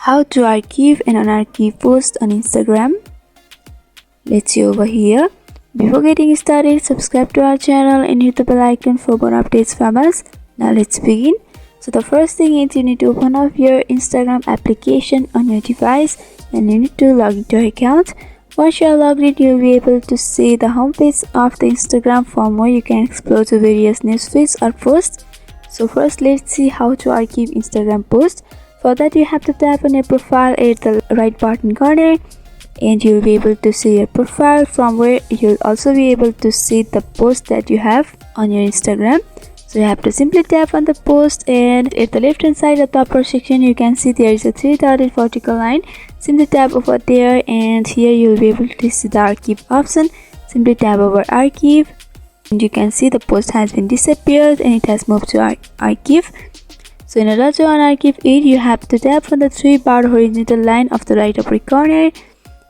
How to archive an unarchived post on Instagram. Let's see over here. Before getting started, subscribe to our channel and hit the bell icon for more updates from us. Now let's begin. So the first thing is you need to open up your Instagram application on your device and you need to log into your account. Once you are logged in, you'll be able to see the homepage of the Instagram from where you can explore the various news feeds or posts. So first, let's see how to archive Instagram posts. For that, you have to tap on your profile at the right bottom corner and you'll be able to see your profile, from where you'll also be able to see the post that you have on your Instagram. So you have to simply tap on the post, and at the left hand side of the upper section you can see there is a 3-dotted vertical line. Simply tap over there and here you will be able to see the archive option. Simply tap over archive and you can see the post has been disappeared and it has moved to archive. So in order to unarchive it, you have to tap on the 3-bar horizontal line of the right upper corner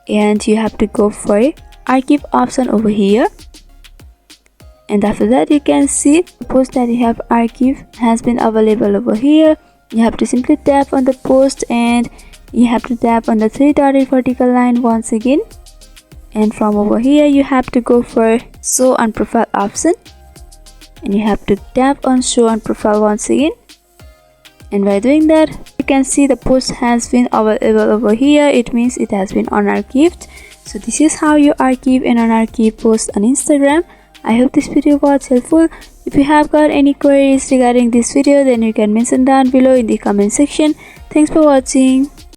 and you have to go for archive option over here. And after that, you can see the post that you have archived has been available over here. You have to simply tap on the post and you have to tap on the 3-dotted vertical line once again. And from over here, you have to go for show on profile option. And you have to tap on show on profile once again. And by doing that, you can see the post has been available over here. It means it has been unarchived. So this is how you archive an unarchived post on Instagram. I hope this video was helpful. If you have got any queries regarding this video, then you can mention down below in the comment section. Thanks for watching.